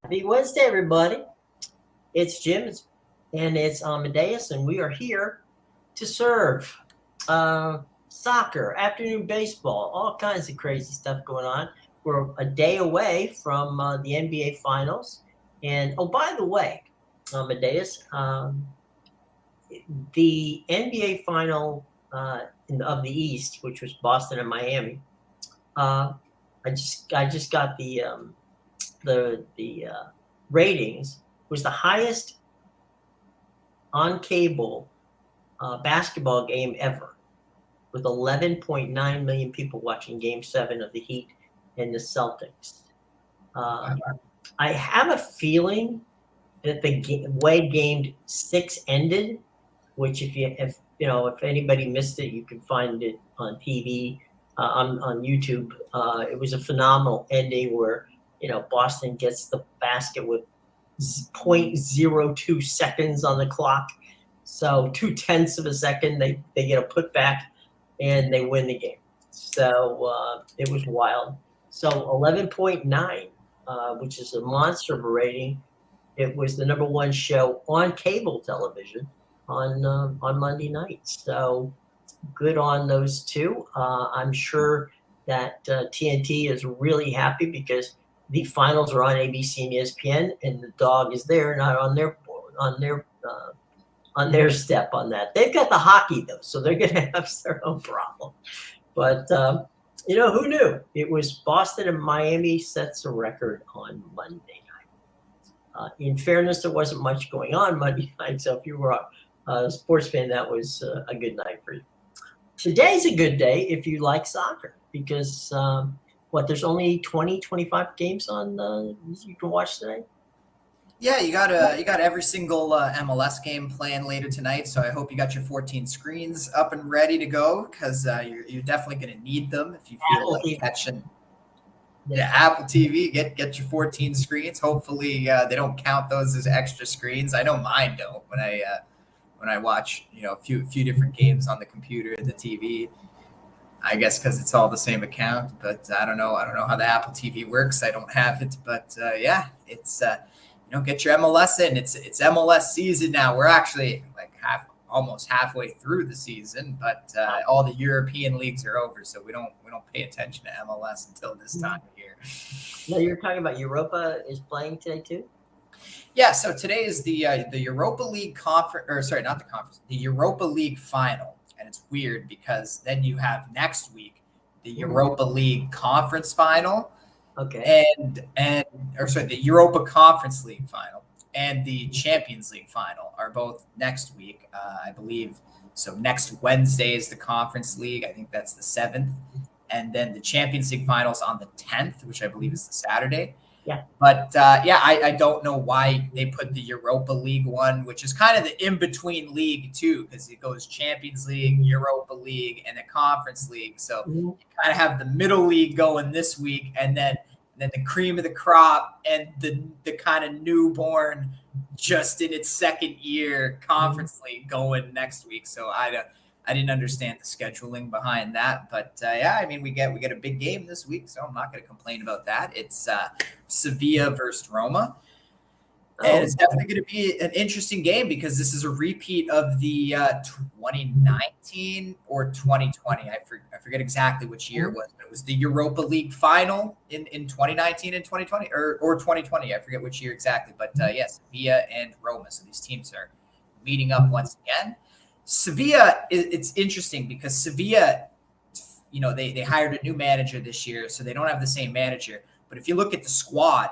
Happy Wednesday, everybody. It's Jim and it's Amadeus, and we are here to serve soccer, afternoon baseball, all kinds of crazy stuff going on. We're a day away from the NBA Finals. And oh, by the way, Amadeus, the NBA Final of the East, which was Boston and Miami, uh, I just got the ratings was the highest on cable basketball game ever, with 11.9 million people watching Game 7 of the Heat and the Celtics. I have a feeling that the way Game 6 ended, which if anybody missed it, you can find it on TV, on YouTube. It was a phenomenal ending where Boston gets the basket with 0.02 seconds on the clock. So 0.2 of a second, they get a putback and they win the game. So it was wild. So 11.9, which is a monster of a rating. It was the number one show on cable television on Monday night. So good on those two. I'm sure that TNT is really happy because the finals are on ABC and ESPN, and the dog is there, not on their step on that. They've got the hockey though, so they're going to have their own problem. But who knew? It was Boston and Miami sets a record on Monday night. In fairness, there wasn't much going on Monday night, so if you were a sports fan, that was a good night for you. Today's a good day if you like soccer because there's only 20, 25 games on you can watch today. Yeah, you got every single MLS game playing later tonight. So I hope you got your 14 screens up and ready to go because you're definitely going to need them if you feel like catching. Yeah, Apple TV, get your 14 screens. Hopefully they don't count those as extra screens. I know mine don't when I watch a few different games on the computer and the TV. I guess because it's all the same account, but I don't know how the Apple TV works. I don't have it, but it's get your MLS in. It's MLS season now. We're actually like almost halfway through the season, but all the European leagues are over, so we don't pay attention to MLS until this time of year. No, you're talking about Europa is playing today too. Yeah, so today is the Europa League the Europa League final. And it's weird because then you have next week the Europa League Conference Final, okay, the Europa Conference League Final and the Champions League Final are both next week, I believe. So next Wednesday is the Conference League. I think that's the 7th, and then the Champions League Finals on the 10th, which I believe is the Saturday. Yeah. But I don't know why they put the Europa League one, which is kind of the in-between league too, because it goes Champions League, Europa League, and the Conference League. So you kind of have the middle league going this week, and then the cream of the crop and the kind of newborn, just in its second year Conference League going next week. So I didn't understand the scheduling behind that, but we get a big game this week, so I'm not going to complain about that. It's Sevilla versus Roma, and it's definitely going to be an interesting game because this is a repeat of the 2019 or 2020. I forget exactly which year it was, but it was the Europa League final in 2019 and 2020 or 2020. I forget which year exactly, but yes, Sevilla and Roma. So these teams are meeting up once again. Sevilla, it's interesting because Sevilla, they hired a new manager this year, so they don't have the same manager. But if you look at the squad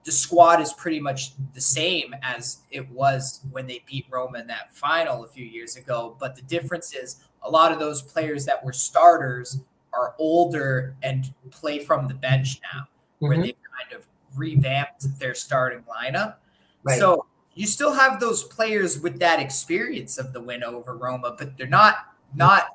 is pretty much the same as it was when they beat Roma in that final a few years ago. But the difference is a lot of those players that were starters are older and play from the bench now, where they've kind of revamped their starting lineup. Right. So you still have those players with that experience of the win over Roma, but they're not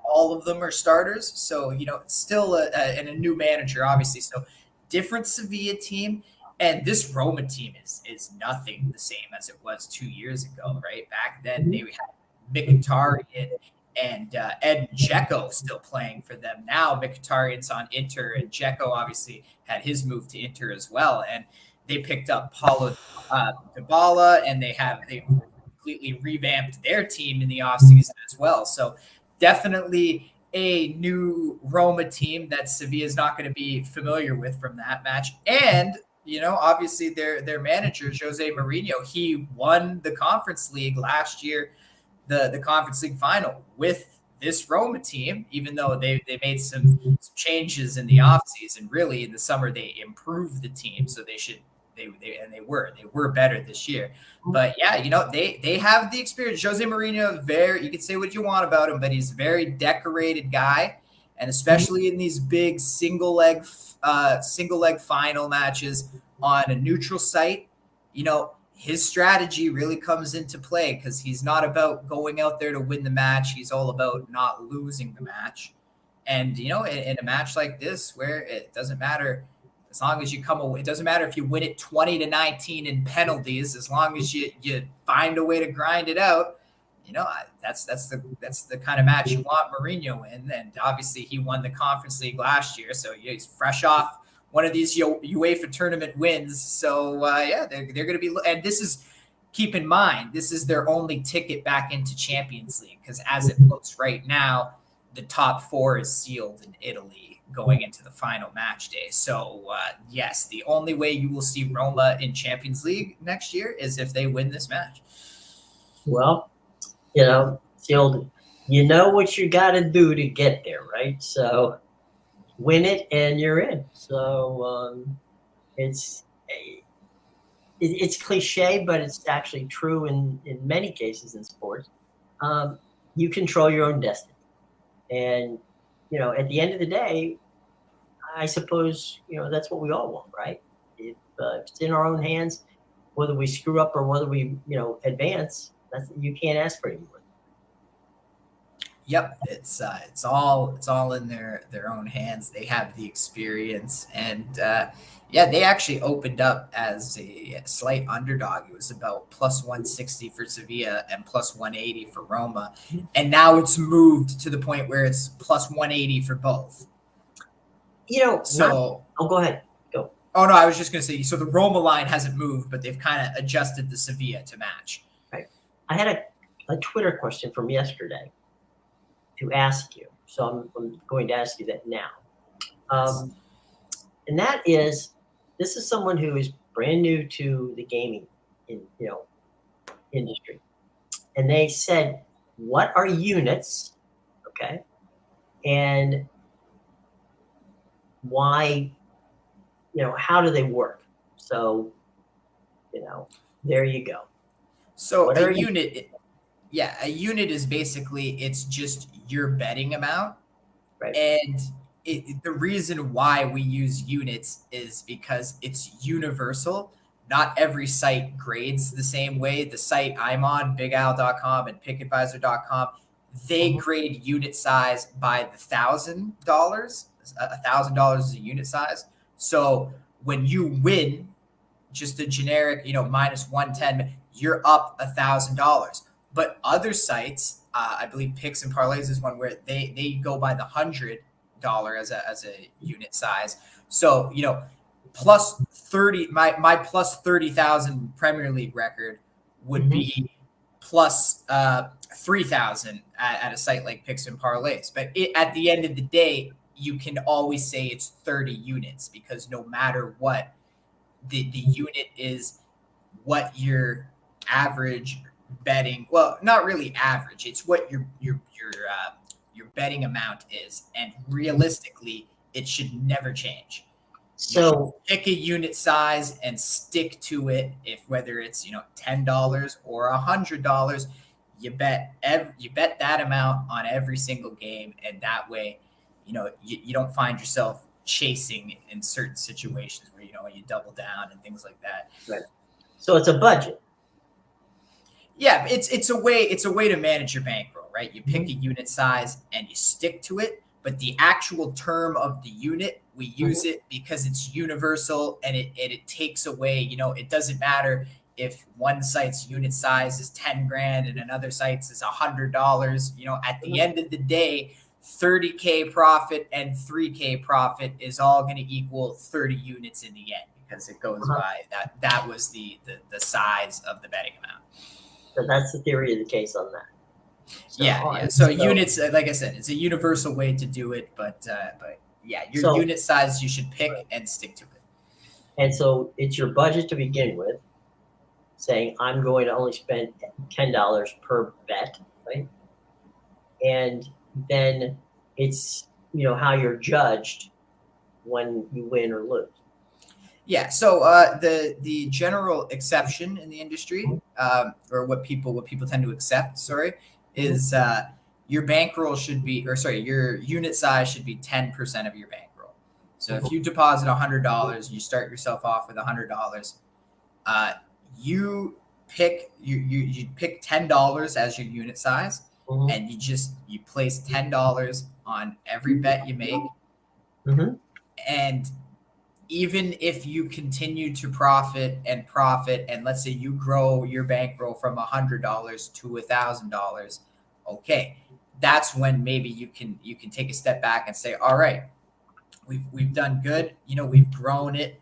all of them are starters. So, it's still a new manager, obviously. So different Sevilla team. And this Roma team is nothing the same as it was 2 years ago, right? Back then, they had Mkhitaryan and Ed Dzeko still playing for them. Now Mkhitaryan's on Inter, and Dzeko obviously had his move to Inter as well. And they picked up Paulo Dybala, and they completely revamped their team in the offseason as well. So definitely a new Roma team that Sevilla is not going to be familiar with from that match. And obviously their manager Jose Mourinho, he won the Conference League last year, the Conference League final with this Roma team, even though they made some changes in the offseason. Really, in the summer they improved the team, so they were better this year. But yeah, they have the experience. Jose Mourinho, you can say what you want about him, but he's a very decorated guy, and especially in these big single leg final matches on a neutral site, his strategy really comes into play because he's not about going out there to win the match. He's all about not losing the match. And, in a match like this where it doesn't matter as long as you come away, it doesn't matter if you win it 20-19 in penalties, as long as you find a way to grind it out, that's the kind of match you want Mourinho in. And obviously he won the Conference League last year, so he's fresh off one of these UEFA tournament wins. So they're going to be, and this is, keep in mind, this is their only ticket back into Champions League, because as it looks right now, the top 4 is sealed in Italy going into the final match day. So yes, the only way you will see Roma in Champions League next year is if they win this match. Well, it's the old, what you got to do to get there, right? So win it and you're in. So it's cliche, but it's actually true in many cases in sports. You control your own destiny. And, at the end of the day, I suppose, that's what we all want, right? If it's in our own hands, whether we screw up or whether we, advance, you can't ask for anyone. Yep, it's all in their own hands. They have the experience, and they actually opened up as a slight underdog. It was about plus 160 for Sevilla and plus 180 for Roma, and now it's moved to the point where it's plus 180 for both. Go ahead. Go. Oh no, I was just gonna say. So the Roma line hasn't moved, but they've kind of adjusted the Sevilla to match. Right. I had a Twitter question from yesterday to ask you, so I'm going to ask you that now. And that is, this is someone who is brand new to the gaming industry, and they said, "What are units?" Okay, and why? How do they work? So, there you go. So a unit. Yeah, a unit is basically, it's just your betting amount. Right. And the reason why we use units is because it's universal. Not every site grades the same way. The site I'm on, BigAl.com and PickAdvisor.com, they grade unit size by the $1,000. $1,000 is a unit size. So when you win just a generic, minus 110, you're up $1,000. But other sites, I believe Picks and Parlays is one where they go by the $100 as a unit size. So, plus 30, my plus 30,000 Premier League record would be plus 3,000 at a site like Picks and Parlays. But at the end of the day, you can always say it's 30 units, because no matter what, the unit is what your average betting, well, not really average, it's what your betting amount is, and realistically it should never change. So pick a unit size and stick to it. If whether it's $10 or $100, you bet that amount on every single game, and that way you don't find yourself chasing in certain situations where you double down and things like that. Right. So it's a budget. Yeah, it's a way to manage your bankroll, right? You pick a unit size and you stick to it, but the actual term of the unit, we use it because it's universal, and it takes away, it doesn't matter if one site's unit size is 10 grand and another site's is $100. At the end of the day, 30K profit and 3K profit is all going to equal 30 units in the end, because it goes by that was the size of the betting amount. So that's the theory of the case on that. So, So units, like I said, it's a universal way to do it, but yeah, your unit size you should pick and stick to it. And so it's your budget to begin with, saying I'm going to only spend $10 per bet, right? And then it's how you're judged when you win or lose. Yeah. So the general exception in the industry, or what people tend to accept, is your bankroll should be, your unit size should be 10% of your bankroll. So if you deposit $100, you start yourself off with $100. You pick $10 as your unit size, and you place $10 on every bet you make, and even if you continue to profit, and let's say you grow your bankroll from $100 to $1,000, okay, that's when maybe you can take a step back and say, all right, we've done good. We've grown it.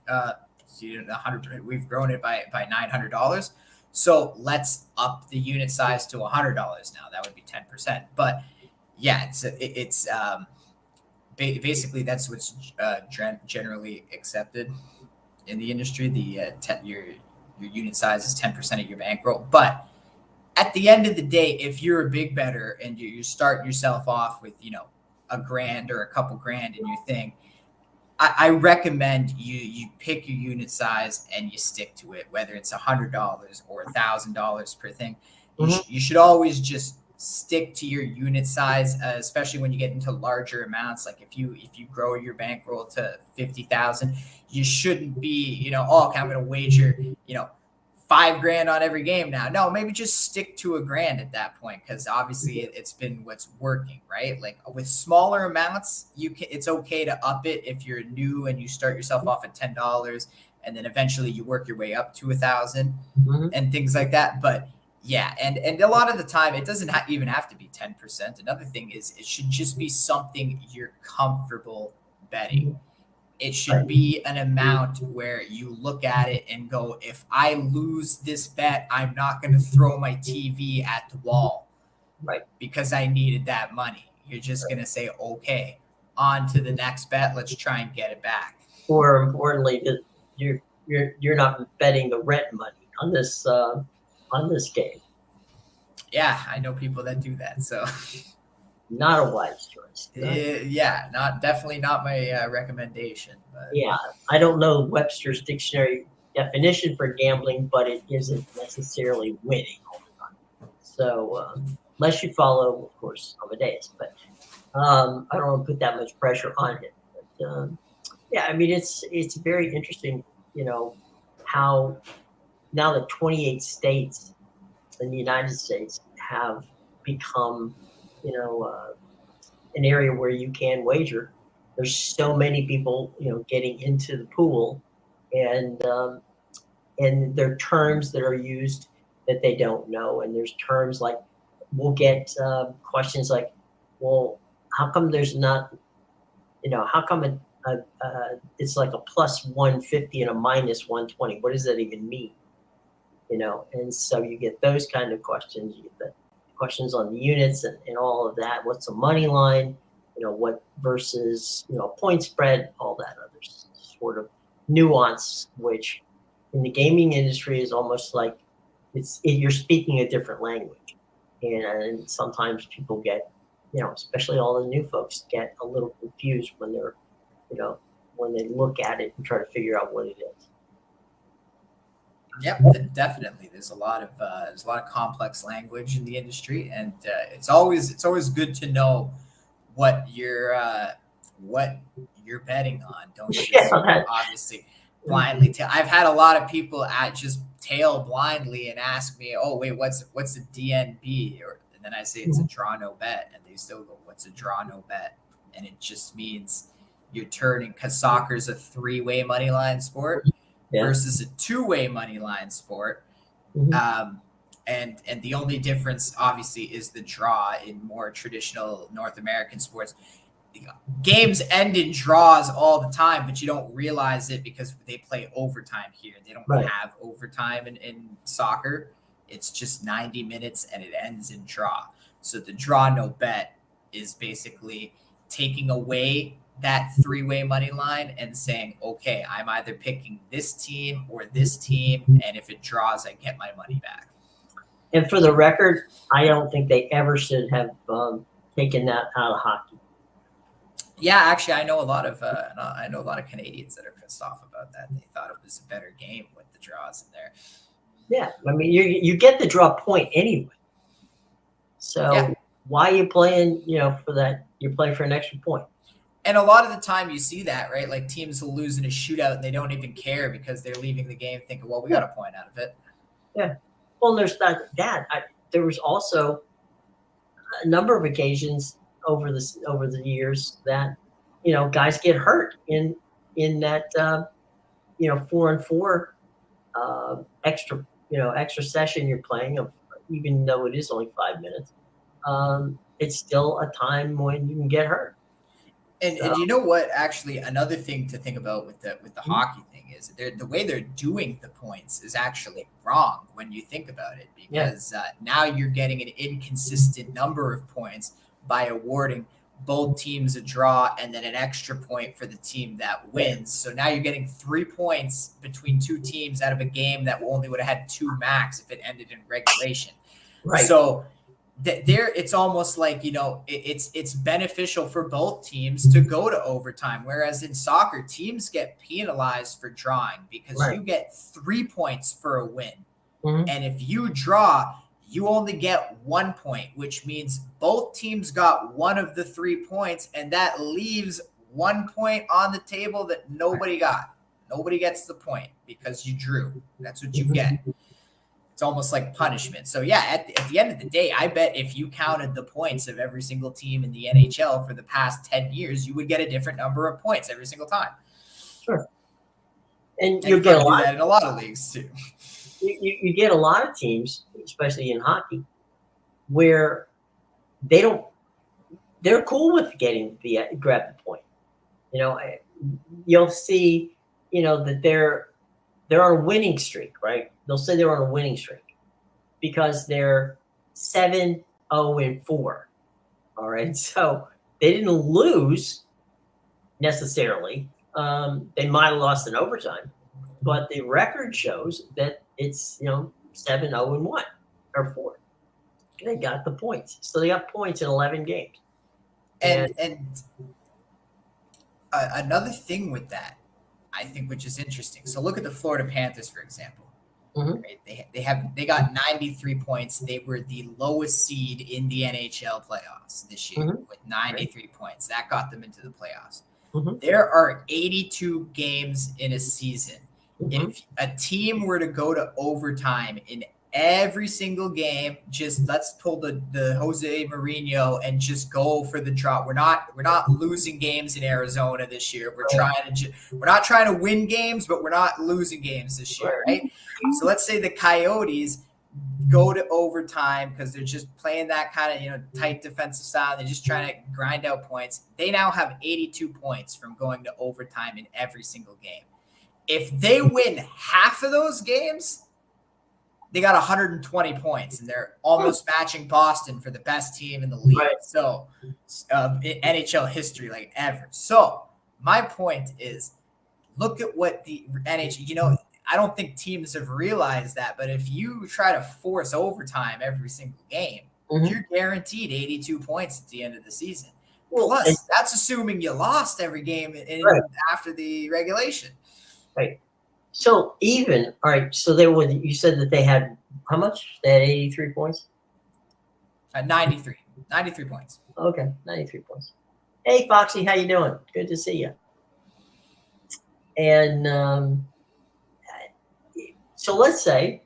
We've grown it by $900. So let's up the unit size to $100 now. That would be 10%. But yeah, it's basically that's what's generally accepted in the industry. Your unit size is 10% of your bankroll. But at the end of the day, if you're a big bettor and you're starting yourself off with $1,000 or a couple grand in your thing, I recommend you pick your unit size and you stick to it, whether it's $100 or $1,000 per thing. You should always just stick to your unit size, especially when you get into larger amounts. Like if you grow your bankroll to 50,000, you shouldn't be okay, I'm going to wager $5,000 on every game now. No, maybe just stick to $1,000 at that point, because obviously it's been what's working, right? Like with smaller amounts, it's okay to up it if you're new and you start yourself off at $10, and then eventually you work your way up to 1,000 and things like that. But yeah, and a lot of the time it doesn't even have to be 10%. Another thing is it should just be something you're comfortable betting. It should be an amount where you look at it and go, if I lose this bet, I'm not going to throw my TV at the wall, right? Because I needed that money. You're just going to say, okay, on to the next bet. Let's try and get it back. Or importantly, you're not betting the rent money on this game. Yeah, I know people that do that. So. Not a wise choice. Yeah, definitely not my recommendation. But. Yeah, I don't know Webster's dictionary definition for gambling, but it isn't necessarily winning all the time. So unless you follow, of course, Amadeus, but I don't want to put that much pressure on him. But yeah, I mean, it's very interesting, how now the 28 states in the United States have become an area where you can wager. There's so many people, getting into the pool, and there are terms that are used that they don't know. And there's terms like, we'll get questions like, well, how come there's not, how come it's like a plus 150 and a minus 120? What does that even mean? And so you get those kind of questions. You get the questions on the units and all of that. What's a money line? What versus, point spread, all that other sort of nuance, which in the gaming industry is almost like you're speaking a different language. And sometimes people get, especially all the new folks, get a little confused when they're, when they look at it and try to figure out what it is. Yep, definitely. There's a lot of complex language in the industry, and it's always good to know what you're betting on. Don't just obviously blindly tail. I've had a lot of people just tail blindly and ask me, "Oh, wait, what's a DNB?" And then I say it's a draw no bet, and they still go, "What's a draw no bet?" And it just means you're turning, because soccer's a 3-way money line sport. Versus a 2-way money line sport. And the only difference obviously is the draw in more traditional North American sports. games end in draws all the time, but you don't realize it because they play overtime here. They don't have overtime in soccer. It's just 90 minutes and it ends in draw. So the draw no bet is basically taking away that three-way money line and saying, okay, I'm either picking this team or this team, and if it draws, I get my money back. And for the record, I don't think they ever should have taken that out of hockey. Yeah, actually, I know a lot of Canadians that are pissed off about that. They thought it was a better game with the draws in there. Yeah, I mean, you get the draw point anyway. So why are you playing? For that, you're playing for an extra point. And a lot of the time, you see that, right? Like teams will lose in a shootout and they don't even care because they're leaving the game thinking, "Well, we got a point out of it." Yeah. Well, there's not that. There was also a number of occasions over the years that guys get hurt in that 4-on-4 extra session you're playing, even though it is only 5 minutes. It's still a time when you can get hurt. And you know what? Actually, another thing to think about with the hockey thing is the way they're doing the points is actually wrong when you think about it, because now you're getting an inconsistent number of points by awarding both teams a draw and then an extra point for the team that wins. So now you're getting 3 points between two teams out of a game that only would have had 2 max if it ended in regulation. Right. So there, it's almost like it's beneficial for both teams to go to overtime, whereas in soccer teams get penalized for drawing because you get 3 points for a win, and if you draw, you only get 1 point, which means both teams got one of the 3 points, and that leaves 1 point on the table that nobody got. Nobody gets the point because you drew. That's what you get. It's almost like punishment. So at the end of the day, I bet if you counted the points of every single team in the NHL for the past 10 years, you would get a different number of points every single time. Sure. And you get that in a lot of leagues too. You get a lot of teams, especially in hockey, where they're cool with grab the point. You'll see, that they're on a winning streak, right? They'll say they're on a winning streak because they're 7-0-4. All right. So they didn't lose necessarily. They might have lost in overtime, but the record shows that it's 7-0-1 or 4. They got the points, so they got points in 11 games. And another thing with that, I think, which is interesting. So look at the Florida Panthers, for example. Right? They got 93 points. They were the lowest seed in the NHL playoffs this year with 93 points. That got them into the playoffs. There are 82 games in a season. If a team were to go to overtime in every single game, just let's pull the Jose Mourinho and just go for the draw. We're not losing games in Arizona this year. We're not trying to win games, but we're not losing games this year, right? So let's say the Coyotes go to overtime because they're just playing that kind of tight defensive style. They're just trying to grind out points. They now have 82 points from going to overtime in every single game. If they win half of those games, they got 120 points, and they're almost matching Boston for the best team in the league. So, in NHL history, like ever. So, my point is, look at what the NHL. I don't think teams have realized that, but if you try to force overtime every single game, you're guaranteed 82 points at the end of the season. Plus, that's assuming you lost every game after the regulation. Right. So all right. So you said that they had how much? They had 83 points? 93 points. Okay. 93 points. Hey, Foxy, how you doing? Good to see you. And so let's say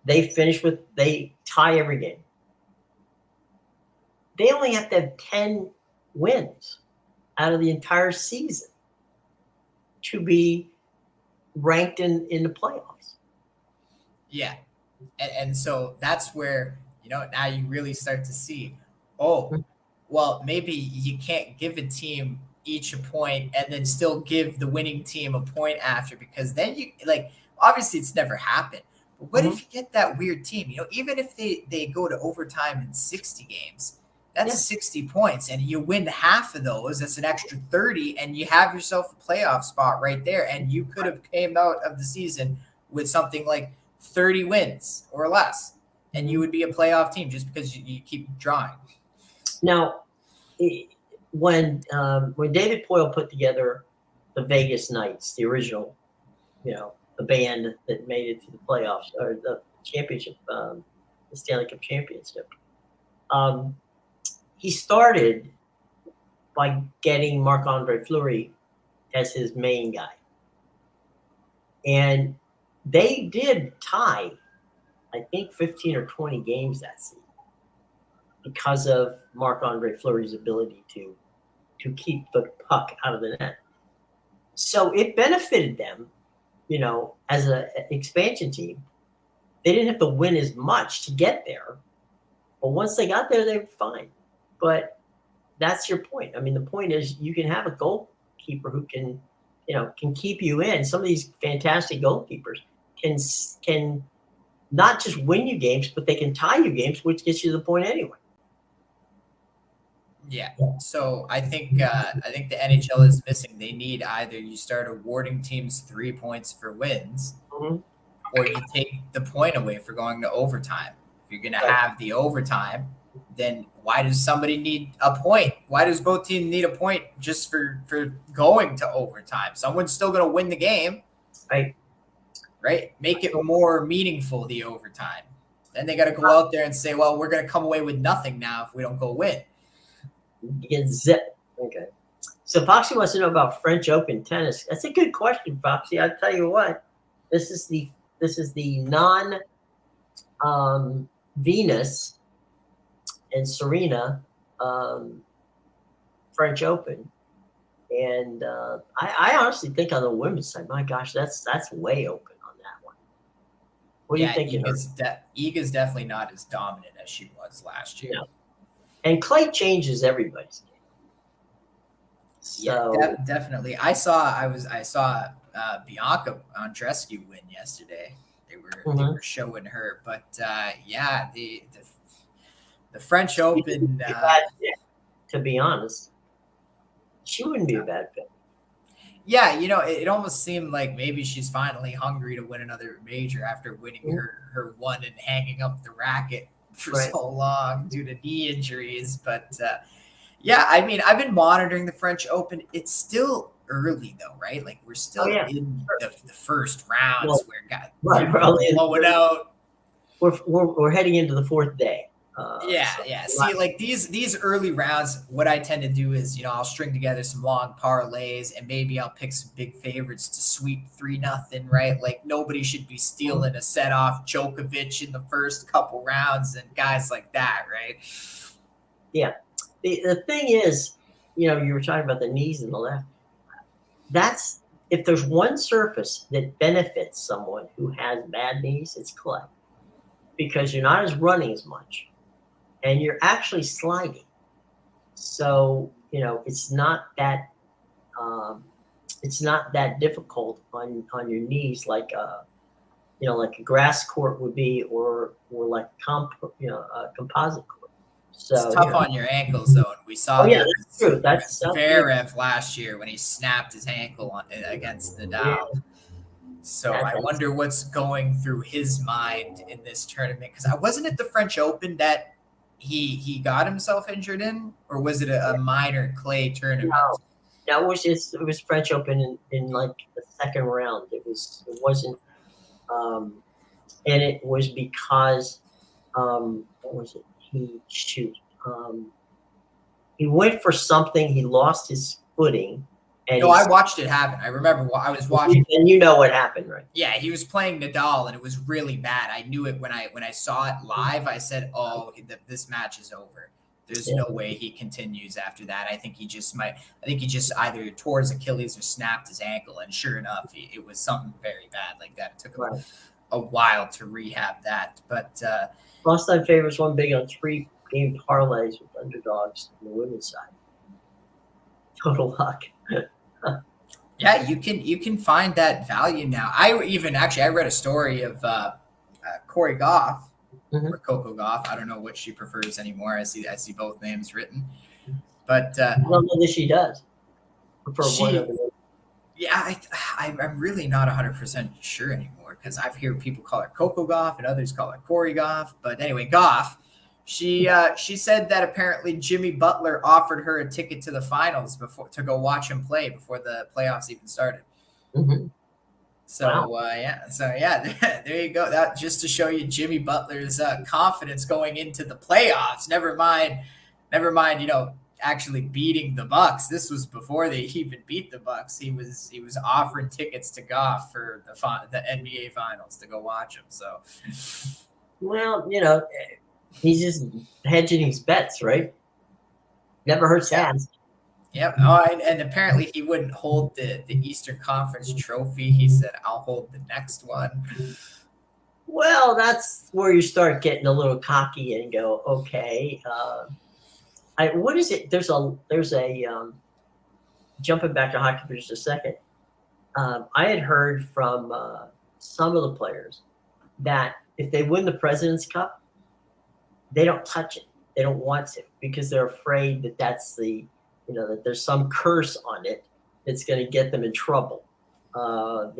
they tie every game. They only have to have 10 wins out of the entire season to be ranked in the playoffs. Yeah. And so that's where, now you really start to see, well, well, maybe you can't give a team each a point and then still give the winning team a point after, because then you like, obviously it's never happened. But what if you get that weird team? Even if they go to overtime in 60 games, that's 60 points, and you win half of those. That's an extra 30, and you have yourself a playoff spot right there. And you could have came out of the season with something like 30 wins or less, and you would be a playoff team just because you keep drawing. Now, when David Poile put together the Vegas Knights, the original, the band that made it to the playoffs or the championship, the Stanley Cup championship, he started by getting Marc-Andre Fleury as his main guy. And they did tie, I think, 15 or 20 games that season because of Marc-Andre Fleury's ability to keep the puck out of the net. So it benefited them, as an expansion team. They didn't have to win as much to get there. But once they got there, they were fine. But that's your point. I mean, the point is you can have a goalkeeper who can keep you in. Some of these fantastic goalkeepers can not just win you games, but they can tie you games, which gets you the point anyway. Yeah. So I think the NHL is missing. They need either you start awarding teams 3 points for wins, or you take the point away for going to overtime. If you're going to have the overtime, then why does somebody need a point? Why does both teams need a point just for going to overtime? Someone's still going to win the game. Right? Make it more meaningful, the overtime. Then they got to go out there and say, well, we're going to come away with nothing now if we don't go win. You get zipped. Okay. So Foxy wants to know about French Open tennis. That's a good question, Foxy. I'll tell you what. This is the non Venus and Serena French Open. And I honestly think on the women's side, my gosh, that's way open on that one. What do you think? Iga's definitely not as dominant as she was last year. No. And clay changes everybody's game. So definitely. I saw Bianca Andreescu win yesterday. They were showing her, but the French Open. To be honest, she wouldn't be a bad fit. Yeah, it almost seemed like maybe she's finally hungry to win another major after winning her one and hanging up the racket for so long due to knee injuries. But I mean, I've been monitoring the French Open. It's still early though, right? Like we're still in the first rounds where guys blowing out. We're heading into the fourth day. See, like these early rounds, what I tend to do is, I'll string together some long parlays and maybe I'll pick some big favorites to sweep 3-0, right? Like nobody should be stealing a set off Djokovic in the first couple rounds and guys like that, right? Yeah. The thing is, you were talking about the knees and the left. That's if there's one surface that benefits someone who has bad knees, it's clay, because you're not as running as much. And you're actually sliding, so it's not that difficult on your knees like like a grass court would be, or like a composite court. So it's tough on your ankles though. And we saw that's true. That's Zverev last year when he snapped his ankle against Nadal. Yeah. So I wonder what's going through his mind in this tournament, because I wasn't at the French Open that he got himself injured in, or was it a minor clay tournament? No, it was French Open in like the second round. It wasn't, and it was because what was it? He went for something. He lost his footing. And I watched it happen. I remember I was watching. And you know what happened, right? Yeah, he was playing Nadal, and it was really bad. I knew it when I saw it live. I said, "Oh, this match is over. There's no way he continues after that." I think he just either tore his Achilles or snapped his ankle. And sure enough, it was something very bad like that. It took him a while to rehab that. But Lost time favorites won big on 3 game parlays with underdogs on the women's side. Total luck. Yeah, you can find that value now. I read a story of Corey Goff or Coco Goff. I don't know what she prefers anymore. I see both names written, but I don't know that she does. Yeah, I'm really not 100% sure anymore because I've heard people call her Coco Goff and others call her Corey Goff. But anyway, Goff, she said that apparently Jimmy Butler offered her a ticket to the finals to go watch him play before the playoffs even started. Mm-hmm. So yeah, there you go. That just to show you Jimmy Butler's confidence going into the playoffs. Never mind, actually beating the Bucks. This was before they even beat the Bucks. He was offering tickets to Goff for the NBA Finals to go watch him. So, well, he's just hedging his bets, right? Never hurts to ask. Yep. Oh, and apparently he wouldn't hold the Eastern Conference trophy. He said, "I'll hold the next one." Well, that's where you start getting a little cocky and go, okay. What is it? There's a jumping back to hockey for just a second. I had heard from some of the players that if they win the President's Cup, they don't touch it. They don't want to because they're afraid that that's that there's some curse on it that's going to get them in trouble. That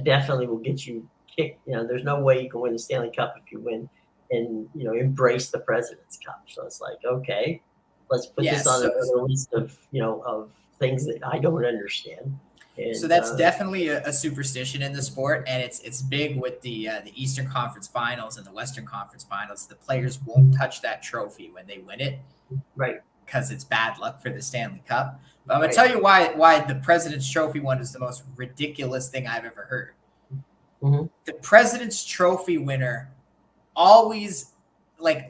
definitely will get you kicked. There's no way you can win the Stanley Cup if you win and embrace the President's Cup. So it's like, okay, let's put this on a list of of things that I don't understand. And, so that's definitely a superstition in the sport, and it's big with the Eastern Conference Finals and the Western Conference Finals. The players won't touch that trophy when they win it, right? Because it's bad luck for the Stanley Cup. But I'm gonna tell you why the President's Trophy one is the most ridiculous thing I've ever heard. Mm-hmm. The President's Trophy winner always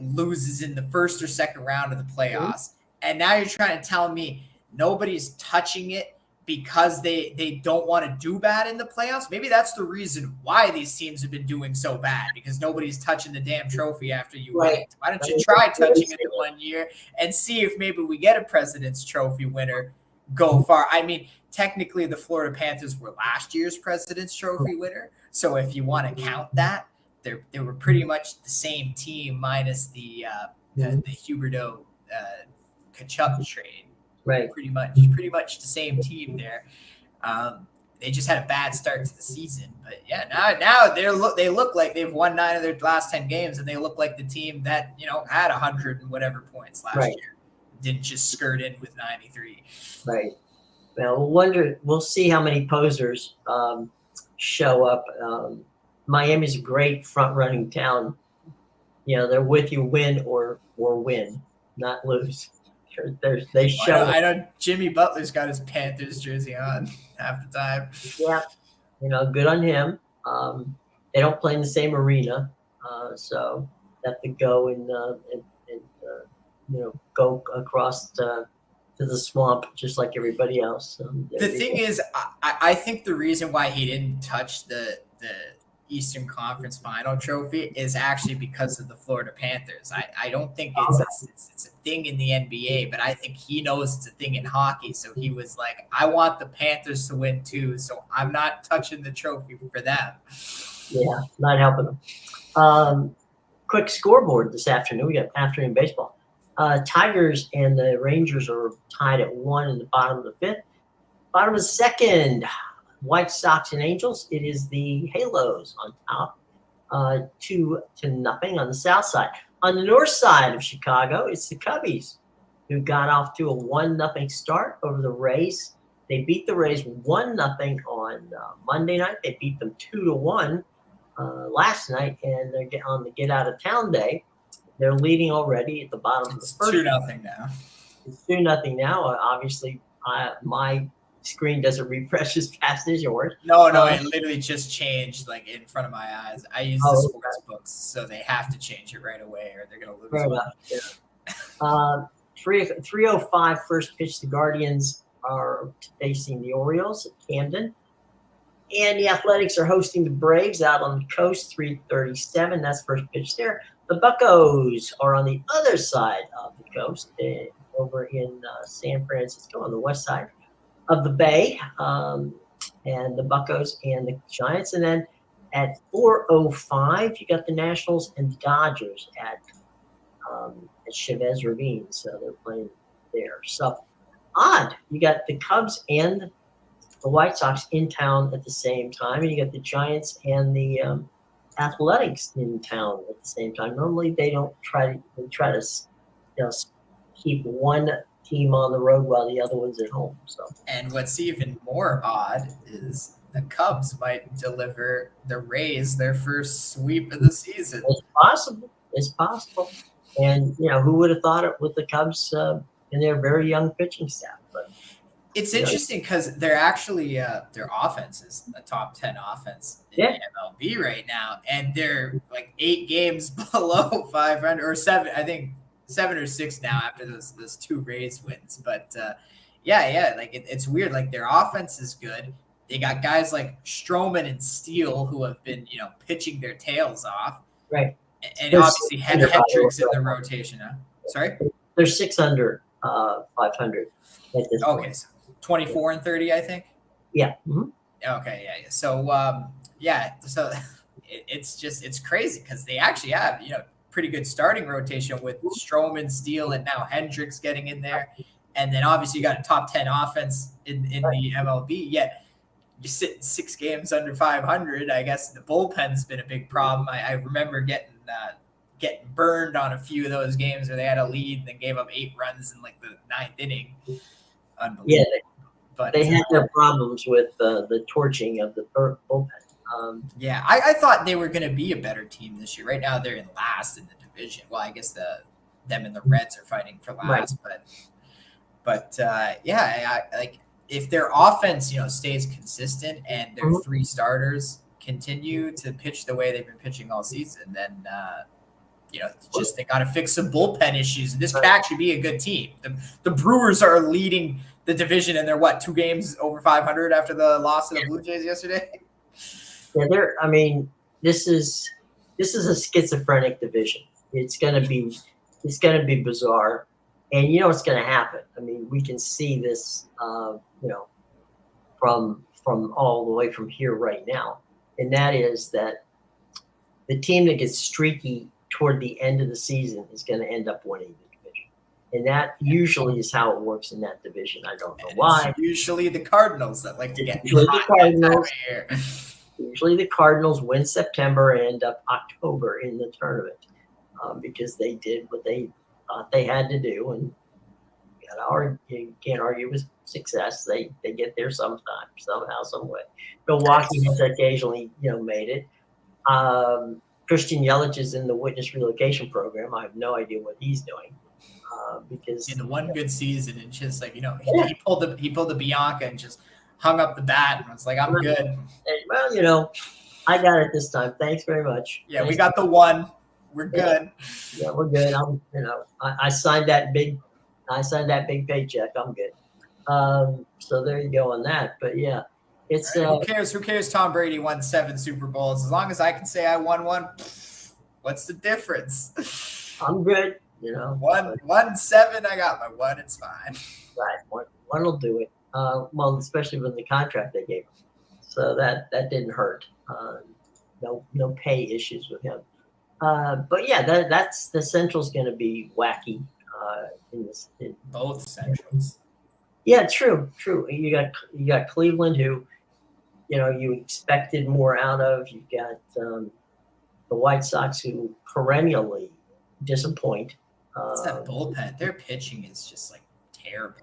loses in the first or second round of the playoffs. And now you're trying to tell me nobody's touching it because they don't want to do bad in the playoffs. Maybe that's the reason why these teams have been doing so bad, because nobody's touching the damn trophy after you win it. Why don't you try touching it the 1 year and see if maybe we get a President's Trophy winner go far? I mean, technically the Florida Panthers were last year's President's Trophy winner. So if you want to count that, they were pretty much the same team minus the Huberdeau Kachuk trade. Right. Pretty much the same team there. They just had a bad start to the season, but yeah, now they look like they've won 9 of their last 10 games, and they look like the team that had 100 and whatever points last year, didn't just skirt in with 93. Right. Well, we'll see how many posers show up. Miami's a great front-running town. They're with you, win or win, not lose. They show. I know Jimmy Butler's got his Panthers jersey on half the time. Yeah, good on him. They don't play in the same arena, so they have to go and go across to the swamp just like everybody else. The thing is, I think the reason why he didn't touch the Eastern Conference Final trophy is actually because of the Florida Panthers. I don't think it's a thing in the NBA, but I think he knows it's a thing in hockey. So he was like, I want the Panthers to win too, so I'm not touching the trophy for them. Yeah, not helping them. Quick scoreboard this afternoon. We got afternoon baseball. Tigers and the Rangers are tied at 1 in the bottom of the 5th. Bottom of the 2nd. White Sox and Angels. It is the Halos on top, 2-0 on the south side. On the north side of Chicago, it's the Cubbies, who got off to a 1-0 start over the Rays. They beat the Rays 1-0 on Monday night. They beat them 2-1 last night, and they're on the get out of town day. They're leading already at the bottom of the first. 2-0 now. It's 2-0 now. Obviously, my screen doesn't refresh as fast as yours. No, it literally just changed in front of my eyes. I use the sports books, so they have to change it right away or they're going to lose. Fair enough. 3:05 first pitch. The Guardians are facing the Orioles at Camden. And the Athletics are hosting the Braves out on the coast, 3:37. That's first pitch there. The Buccos are on the other side of the coast, over in San Francisco on the west side of the bay, and the Buccos and the Giants. And then at 4:05, you got the Nationals and the Dodgers at Chavez Ravine. So they're playing there. So odd. You got the Cubs and the White Sox in town at the same time, and you got the Giants and the Athletics in town at the same time. Normally, they don't try to. They try to, keep one team on the road while the other one's at home. So, and what's even more odd is the Cubs might deliver the Rays their first sweep of the season. It's possible. It's possible. And who would have thought it with the Cubs and their very young pitching staff? But it's interesting because they're actually their offense is a top 10 offense in the MLB right now, and they're like 8 games below 500 or 7. I think 7 or 6 now after those 2 Rays wins. But like it's weird. Like their offense is good. They got guys like Stroman and Steele who have been pitching their tails off. Right. And obviously Hendricks in the rotation. Huh? Sorry? They're 6 under 500 at this point. Okay, so 24 and 30, I think. Yeah. Mm-hmm. Okay, yeah. So so it's crazy because they actually have pretty good starting rotation with Stroman, Steele, and now Hendricks getting in there, and then obviously you got a top 10 offense in the MLB. Yet you're sitting 6 games under 500. I guess the bullpen's been a big problem. I remember getting burned on a few of those games where they had a lead and then gave up 8 runs in like the 9th inning. Unbelievable. Yeah, but they had their problems with the torching of the bullpen. I thought they were going to be a better team this year. Right now they're in last in the division. Well, I guess them and the Reds are fighting for last, right. but like if their offense stays consistent and their 3 starters continue to pitch the way they've been pitching all season, then they got to fix some bullpen issues, and this could actually be a good team. The Brewers are leading the division, and they're 2 games over 500 after the loss to the Blue Jays yesterday. Yeah, this is a schizophrenic division. It's gonna be bizarre, and what's gonna happen. We can see this, from all the way from here right now, and that is that the team that gets streaky toward the end of the season is going to end up winning the division, and that usually is how it works in that division. I don't know why. It's usually the Cardinals that like to get Usually the Cardinals win September and end up October in the tournament because they did what they thought they had to do, and you can't argue with success. They get there sometime, somehow, some way. Milwaukee has occasionally made it. Christian Yelich is in the witness relocation program. I have no idea what he's doing because in one good season, and just like he pulled the Bianca and just hung up the bat and was like, "I'm good." And, well, I got it this time. Thanks very much. Yeah, we got the one. We're good. Yeah, we're good. I signed that big paycheck. I'm good. So there you go on that. But yeah. It's who cares? Who cares? Tom Brady won 7 Super Bowls. As long as I can say I won one, what's the difference? I'm good. 1-7. I got my one. It's fine. Right. One will do it. Well, especially with the contract they gave him, so that didn't hurt. No pay issues with him. But yeah, that's the Central's going to be wacky. In both Centrals. Yeah, true. You got Cleveland, who you expected more out of. You've got the White Sox, who perennially disappoint. It's that bullpen. Their pitching is just like terrible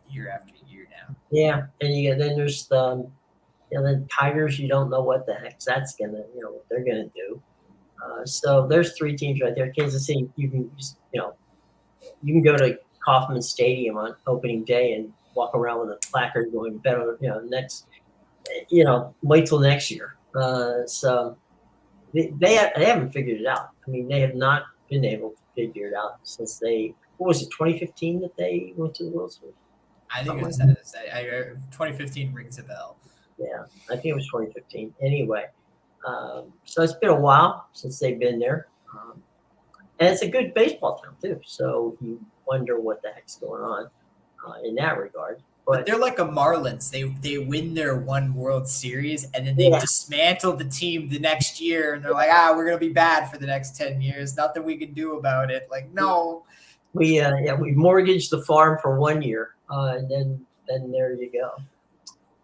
year after year now. Yeah, and then there's the Tigers. You don't know what the heck that's gonna what they're gonna do. So there's 3 teams right there. Kansas City, you can go to Kauffman Stadium on opening day and walk around with a placard going better, wait till next year. So they haven't figured it out. They have not been able to figure it out since what was it, 2015 that they went to the World Series? I think it was 2015 rings a bell. Yeah, I think it was 2015. Anyway, so it's been a while since they've been there. And it's a good baseball town too. So you wonder what the heck's going on in that regard. But But they're like a Marlins. They win their one World Series and then they yeah, dismantle the team the next year and they're like, we're gonna be bad for the next 10 years. Nothing we can do about it. Like, no. we mortgaged the farm for 1 year, and then there you go.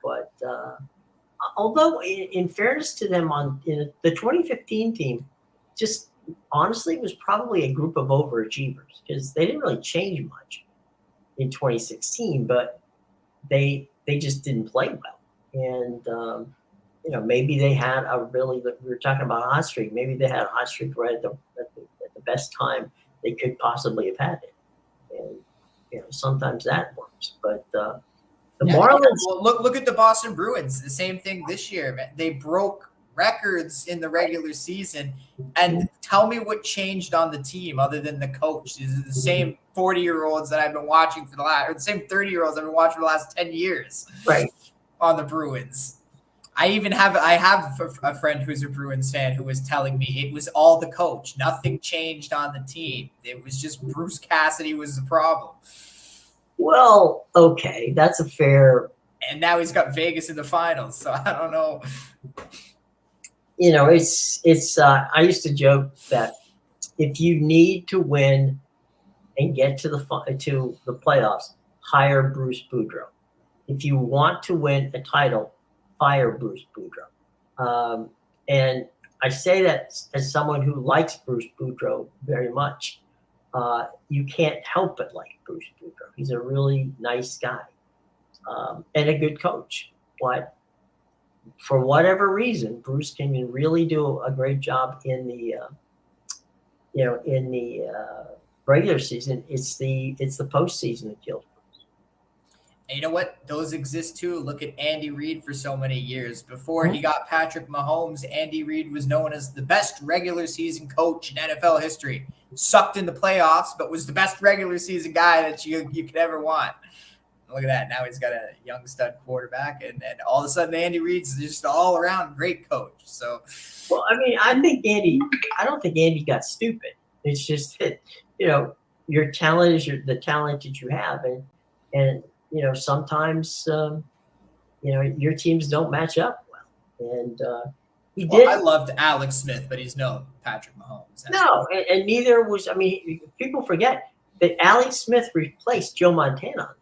But although, in fairness to them, in the 2015 team, just honestly was probably a group of overachievers because they didn't really change much in 2016, but they just didn't play well, and maybe they had we were talking about a hot streak. Maybe they had a hot streak right at the best time they could possibly have had it, and sometimes that works, but. The Marlins. Well, look at the Boston Bruins. The same thing this year, man. They broke records in the regular season. And tell me what changed on the team other than the coach. These are the same 40-year-olds that I've been watching or the same 30-year-olds I've been watching for the last 10 years. Right. On the Bruins. I have a friend who's a Bruins fan who was telling me it was all the coach. Nothing changed on the team. It was just Bruce Cassidy was the problem. Well, okay, that's a fair. And now he's got Vegas in the finals, so I don't know. It's. I used to joke that if you need to win and get to the playoffs, hire Bruce Boudreau. If you want to win a title, fire Bruce Boudreau. And I say that as someone who likes Bruce Boudreau very much. You can't help but like Bruce Boudreau. He's a really nice guy and a good coach. But for whatever reason, Bruce can really do a great job in the regular season. It's the postseason that kills Bruce. And you know what? Those exist too. Look at Andy Reid for so many years. Before he got Patrick Mahomes, Andy Reid was known as the best regular season coach in NFL history. Sucked in the playoffs, but was the best regular season guy that you could ever want. Look at that. Now he's got a young stud quarterback, and all of a sudden Andy Reid's just all around great coach. So, well, I mean, I don't think Andy got stupid. It's just that, your talent is the talent that you have. And sometimes, your teams don't match up well. And, I loved Alex Smith, but he's no Patrick Mahomes. No, and neither was. I mean, people forget that Alex Smith replaced Joe Montana,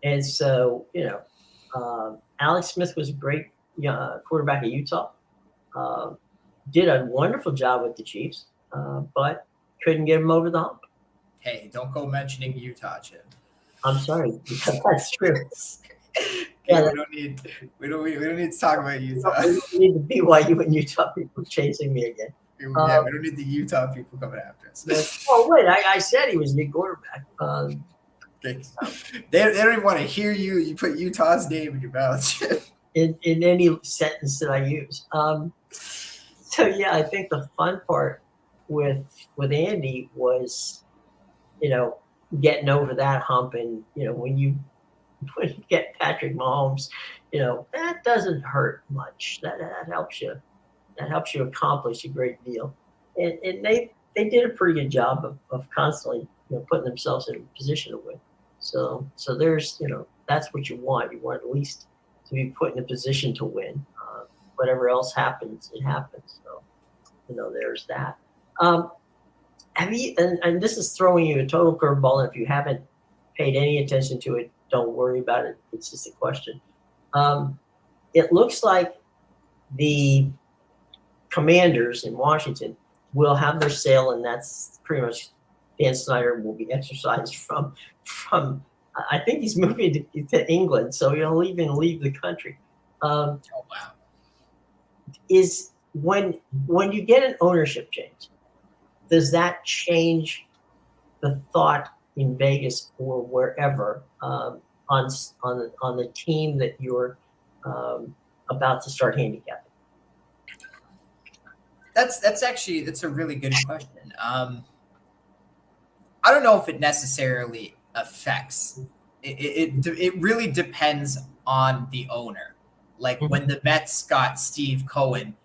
and so Alex Smith was a great quarterback at Utah. Did a wonderful job with the Chiefs, but couldn't get him over the hump. Hey, don't go mentioning Utah, Chip. I'm sorry, because that's true. Okay, we don't need to talk about Utah. We don't need the BYU and Utah people chasing me again. We don't need the Utah people coming after us. Oh wait, I said he was a good quarterback. Okay. They don't even want to hear you. You put Utah's name in your mouth. in any sentence that I use. So yeah, I think the fun part with Andy was, getting over that hump, and when you get Patrick Mahomes, that doesn't hurt much. That helps you. That helps you accomplish a great deal. And they did a pretty good job of constantly putting themselves in a position to win. So there's that's what you want. You want at least to be put in a position to win. Whatever else happens, it happens. So there's that. Have you? And this is throwing you a total curveball. And if you haven't paid any attention to it, don't worry about it. It's just a question. It looks like the Commanders in Washington will have their sale, and that's pretty much Dan Snyder will be exercised from. I think he's moving to England, so he'll even leave the country. Oh wow! Is when you get an ownership change, does that change the thought in Vegas or wherever on the team that you're about to start handicapping? That's a really good question. I don't know if it necessarily affects. It really depends on the owner. Like when the Mets got Steve Cohen,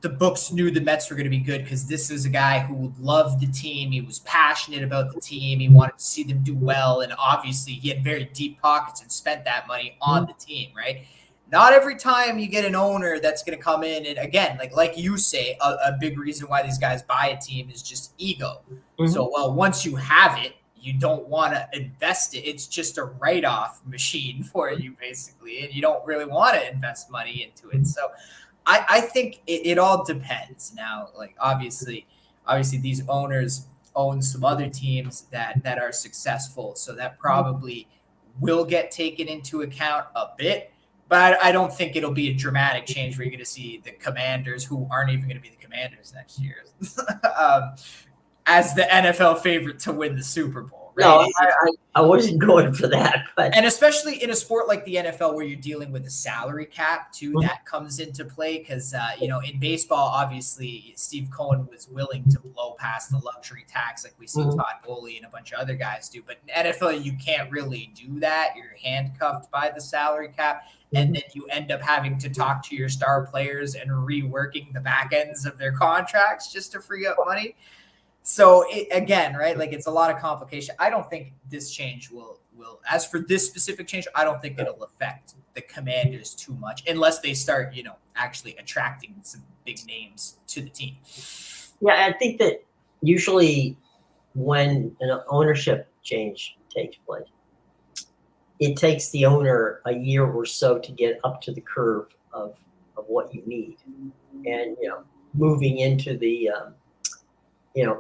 the books knew the Mets were going to be good because this is a guy who loved the team. He was passionate about the team. He wanted to see them do well. And obviously, he had very deep pockets and spent that money on the team, right? Not every time you get an owner that's going to come in. And again, like you say, a big reason why these guys buy a team is just ego. So, well, once you have it, you don't want to invest it. It's just a write-off machine for you, basically. And you don't really want to invest money into it. So I think it all depends. Now, like obviously these owners own some other teams that are successful, so that probably will get taken into account a bit. But I don't think it'll be a dramatic change where you're going to see the Commanders, who aren't even going to be the Commanders next year, as the NFL favorite to win the Super Bowl. Right? No, I wasn't going for that. And especially in a sport like the NFL where you're dealing with a salary cap too, that comes into play because, in baseball, obviously, Steve Cohen was willing to blow past the luxury tax like we see Todd Bowley and a bunch of other guys do. But in NFL, you can't really do that. You're handcuffed by the salary cap. And then you end up having to talk to your star players and reworking the back ends of their contracts just to free up money. So again, right, like it's a lot of complication. I don't think this change will, as for this specific change, I don't think it'll affect the Commanders too much unless they start, actually attracting some big names to the team. Yeah, I think that usually when an ownership change takes place, it takes the owner a year or so to get up to the curve of what you need. And, moving into the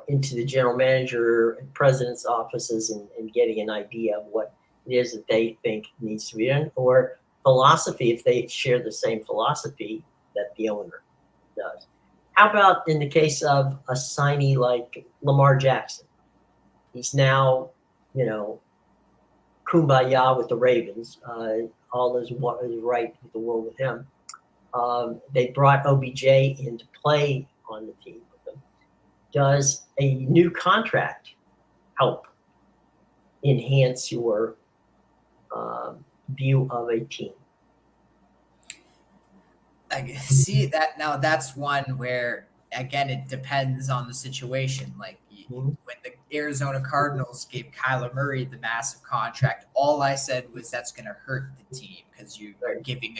into the general manager and president's offices and getting an idea of what it is that they think needs to be done, or philosophy if they share the same philosophy that the owner does. How about in the case of a signee like Lamar Jackson? He's now, kumbaya with the Ravens. All is right with the world with him. They brought OBJ in to play on the team. Does a new contract help enhance your view of a team? I see that now. That's one where, again, it depends on the situation. Like when the Arizona Cardinals gave Kyler Murray the massive contract, all I said was that's going to hurt the team because you are giving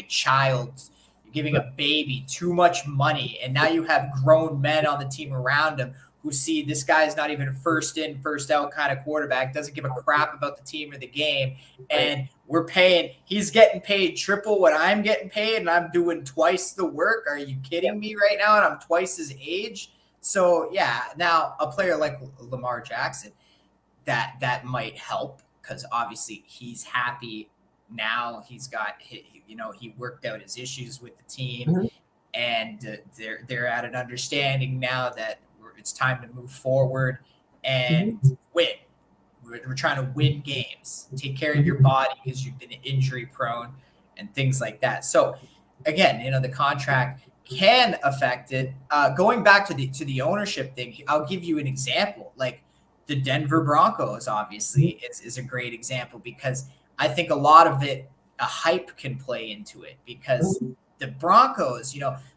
giving a baby too much money, and now you have grown men on the team around him who see this guy's not even a first in, first out kind of quarterback, doesn't give a crap about the team or the game, and he's getting paid triple what I'm getting paid, and I'm doing twice the work. Are you kidding me right now? And I'm twice his age. So yeah, now a player like Lamar Jackson, that might help because obviously he's happy now. He's got, he worked out his issues with the team, and they're at an understanding now that it's time to move forward and win. We're trying to win games, take care of your body because you've been injury prone and things like that. So again, the contract can affect it. Going back to the ownership thing, I'll give you an example. Like the Denver Broncos, obviously, is a great example because I think a lot of it, a hype can play into it because the Broncos,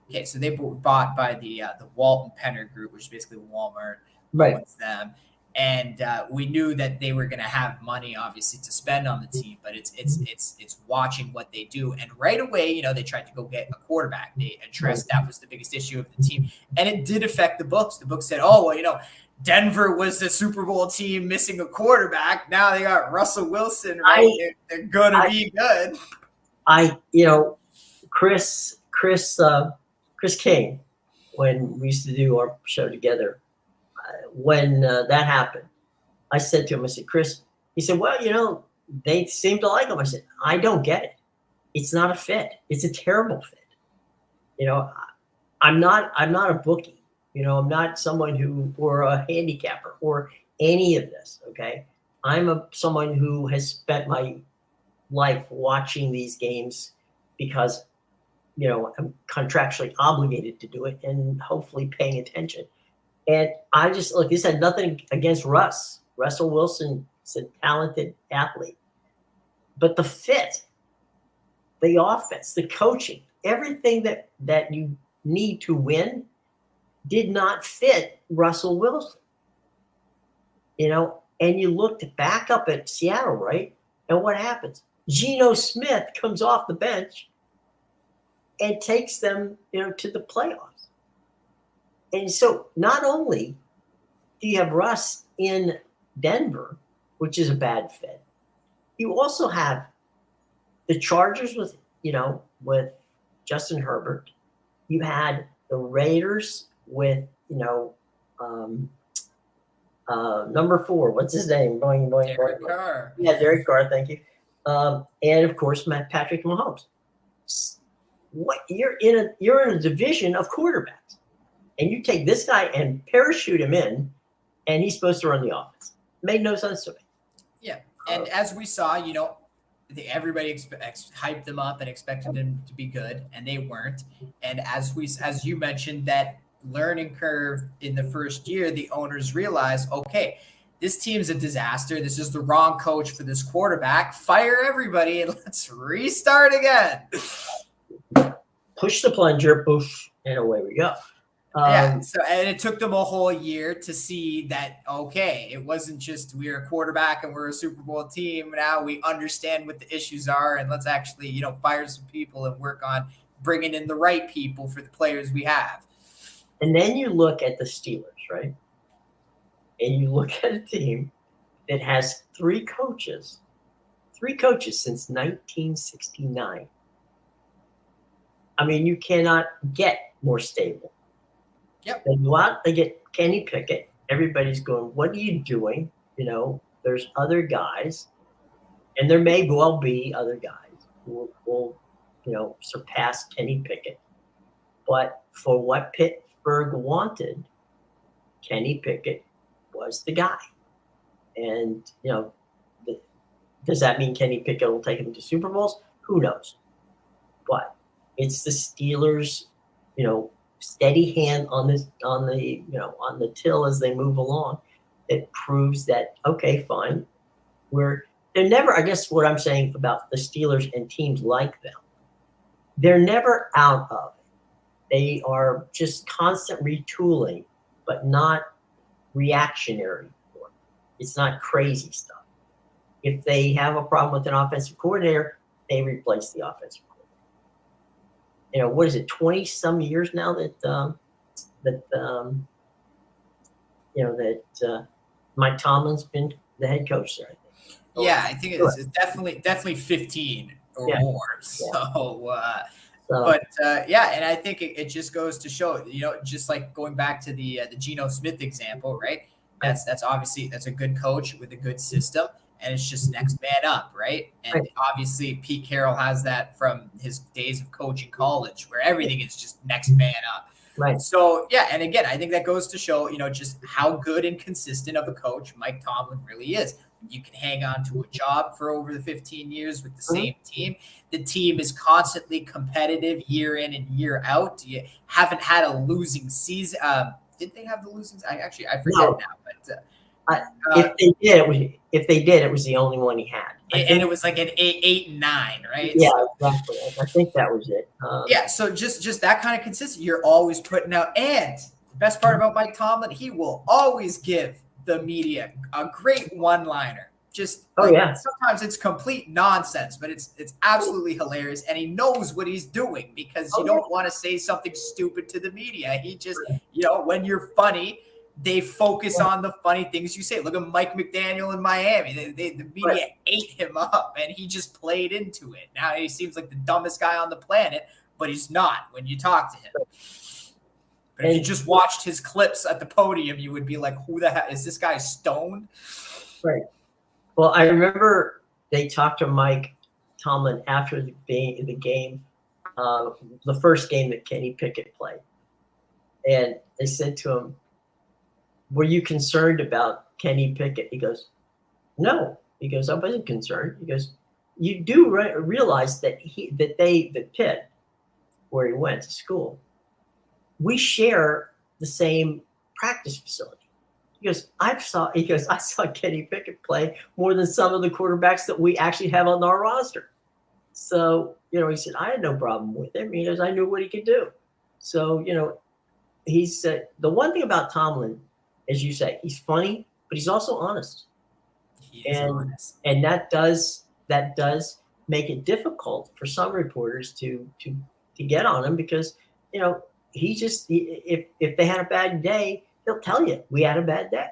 okay, so they were bought by the Walton Penner Group, which is basically Walmart, owns them, and we knew that they were going to have money, obviously, to spend on the team. But it's watching what they do, and right away, they tried to go get a quarterback. They addressed that was the biggest issue of the team, and it did affect the books. The books said, "Oh, well, Denver was the Super Bowl team missing a quarterback. Now they got Russell Wilson, right? They're gonna be good." Chris King, when we used to do our show together, when that happened, I said to him, I said, "Chris," he said, "Well, they seem to like him." I said, "I don't get it. It's not a fit. It's a terrible fit. I'm not a bookie. I'm not someone or a handicapper or any of this. Okay. I'm someone who has spent my life watching these games because, I'm contractually obligated to do it and hopefully paying attention. And I just look, this had nothing against Russ. Russell Wilson is a talented athlete, but the fit, the offense, the coaching, everything that you need to win did not fit Russell Wilson. And you looked back up at Seattle, right? And what happens? Geno Smith comes off the bench and takes them, to the playoffs. And so not only do you have Russ in Denver, which is a bad fit, you also have the Chargers with Justin Herbert. You had the Raiders with, number 4. What's his name? Derek Carr. Yeah, Derek Carr. Thank you. And of course, Patrick Mahomes. What you're in a division of quarterbacks, and you take this guy and parachute him in, and he's supposed to run the offense. Made no sense to me. Yeah, and as we saw, everybody hyped them up and expected them to be good, and they weren't. And as you mentioned, that learning curve in the first year, the owners realized, okay, this team's a disaster. This is the wrong coach for this quarterback. Fire everybody and let's restart again. Push the plunger, poof, and away we go. And it took them a whole year to see that, okay, it wasn't just we're a quarterback and we're a Super Bowl team. Now we understand what the issues are, and let's actually, fire some people and work on bringing in the right people for the players we have. And then you look at the Steelers, right? And you look at a team that has 3 coaches since 1969. I mean, you cannot get more stable. Yep. They go out, they get Kenny Pickett. Everybody's going, what are you doing? There's other guys, and there may well be other guys who will surpass Kenny Pickett. But for what Pittsburgh wanted, Kenny Pickett was the guy. And, does that mean Kenny Pickett will take him to Super Bowls? Who knows? But it's the Steelers, steady hand on the till as they move along. It proves that, okay, fine. They're never, I guess what I'm saying about the Steelers and teams like them, they're never out of it. They are just constant retooling, but not reactionary. It's not crazy stuff. If they have a problem with an offensive coordinator, they replace the offensive coordinator. What is it, 20 some years now that Mike Tomlin's been the head coach there, I think. Yeah, I think it's definitely 15 or more. And I think it just goes to show, just like going back to the Geno Smith example, right? That's obviously a good coach with a good system, and it's just next man up, right? And obviously Pete Carroll has that from his days of coaching college, where everything is just next man up. Right. So and again, I think that goes to show, just how good and consistent of a coach Mike Tomlin really is. You can hang on to a job for over the 15 years with the same team. The team is constantly competitive year in and year out. You haven't had a losing season. Did they have the losing? I forget now. But if they did, it was the only one he had. And it was like an 8-9, right? Yeah, exactly. I think that was it. So just that kind of consistency. You're always putting out. And the best part about Mike Tomlin, he will always give the media a great one-liner. Sometimes it's complete nonsense, but it's absolutely hilarious, and he knows what he's doing, because you don't want to say something stupid to the media. He just, when you're funny, they focus on the funny things you say. Look at Mike McDaniel in Miami. The media ate him up, and he just played into it. Now he seems like the dumbest guy on the planet, but he's not when you talk to him. But if you just watched his clips at the podium, you would be like, who the heck is this guy, stoned? Right. Well, I remember they talked to Mike Tomlin after the game, the first game that Kenny Pickett played. And they said to him, were you concerned about Kenny Pickett? He goes, no. He goes, I wasn't concerned. He goes, you do realize that Pitt, where he went to school, we share the same practice facility. He goes, I saw Kenny Pickett play more than some of the quarterbacks that we actually have on our roster. So, he said, I had no problem with him. He goes, I knew what he could do. So, the one thing about Tomlin, as you say, he's funny, but he's also honest. He is honest. And that does make it difficult for some reporters to get on him because, you know, if they had a bad day, he'll tell you we had a bad day.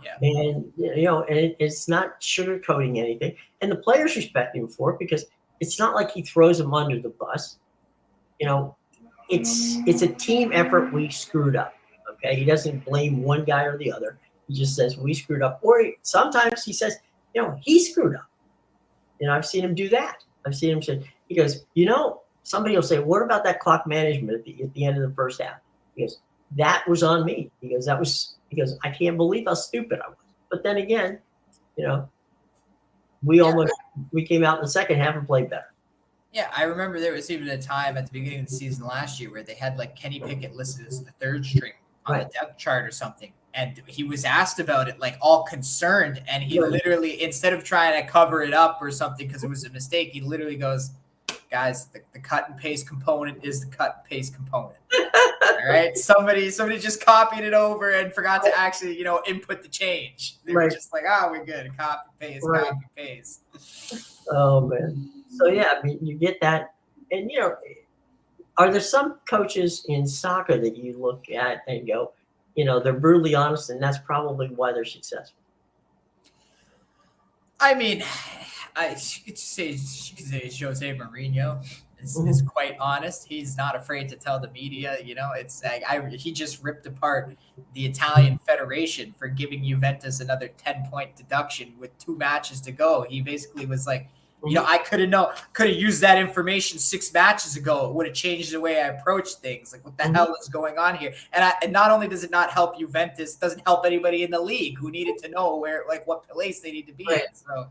Yeah. And, you know, and it's not sugarcoating anything. And the players respect him for it because it's not like he throws them under the bus. You know, it's a team effort. We screwed up. Okay. He doesn't blame one guy or the other. He just says we screwed up. Or sometimes he says, you know, he screwed up. You know, I've seen him do that. I've seen him say, he goes, you know, somebody will say, what about that clock management at the end of the first half? He goes, that was on me. He goes, I can't believe how stupid I was. But then again, you know, we came out in the second half and played better. Yeah, I remember there was even a time at the beginning of the season last year where they had like Kenny Pickett listed as the third string on the depth chart or something. And he was asked about it, like all concerned. And he literally, instead of trying to cover it up or something because it was a mistake, he literally goes, guys, the cut and paste component is the cut and paste component. All right. Somebody just copied it over and forgot to actually, you know, input the change. They were just like, we're good. Copy, paste, copy, paste. Oh, man. So, yeah, I mean, you get that. And, you know, are there some coaches in soccer that you look at and go, you know, they're brutally honest, and that's probably why they're successful? I mean, you could say Jose Mourinho is quite honest. He's not afraid to tell the media, you know, it's like he just ripped apart the Italian Federation for giving Juventus another 10-point deduction with 2 matches to go. He basically was like, you know, I could have used that information 6 matches ago. It would have changed the way I approach things. Like, what the hell is going on here? And not only does it not help Juventus, it doesn't help anybody in the league who needed to know what place they need to be in. So,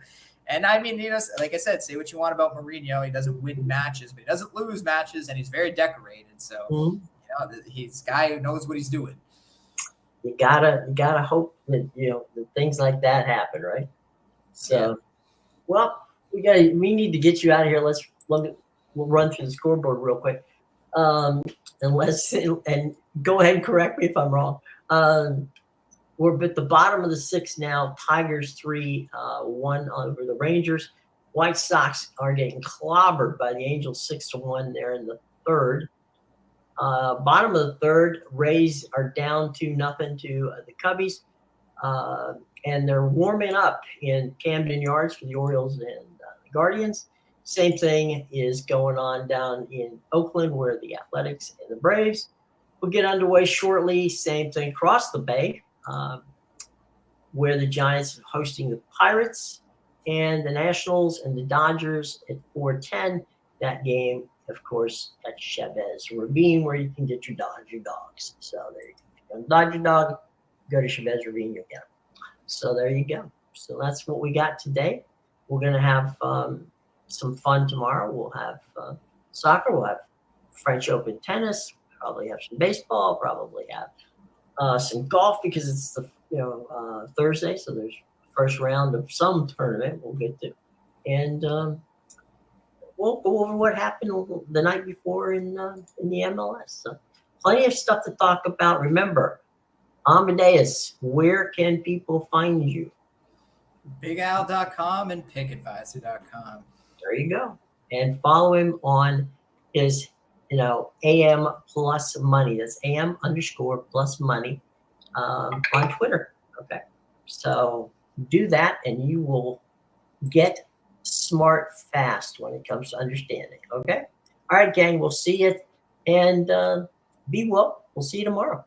and I mean, you know, like I said, say what you want about Mourinho. He doesn't win matches, but he doesn't lose matches, and he's very decorated. So, you know, he's a guy who knows what he's doing. You gotta hope that, you know, that things like that happen, right? So, well, we need to get you out of here. We'll run through the scoreboard real quick. And go ahead and correct me if I'm wrong. We're at the bottom of the 6th now. Tigers 3-1 over the Rangers. White Sox are getting clobbered by the Angels 6-1 there in the 3rd. Bottom of the 3rd, Rays are down 2-0 to the Cubbies. And they're warming up in Camden Yards for the Orioles and the Guardians. Same thing is going on down in Oakland where the Athletics and the Braves will get underway shortly. Same thing across the bay where the Giants are hosting the Pirates and the Nationals and the Dodgers at 4:10. That game, of course, at Chavez Ravine where you can get your Dodger dogs. So there you go. If you want a Dodger dog, go to Chavez Ravine, you'll get them. So there you go. So that's what we got today. We're going to have some fun tomorrow. We'll have soccer. We'll have French Open tennis. Probably have some baseball. Probably have some golf because it's the Thursday. So there's first round of some tournament we'll get to, and we'll go over what happened the night before in the MLS. So plenty of stuff to talk about. Remember, Amadeus, where can people find you? BigAl.com and PickAdvisor.com. There you go. And follow him on his, AM Plus Money. That's AM_plus money on Twitter. Okay. So do that and you will get smart fast when it comes to understanding. Okay. All right, gang. We'll see you and be well. We'll see you tomorrow.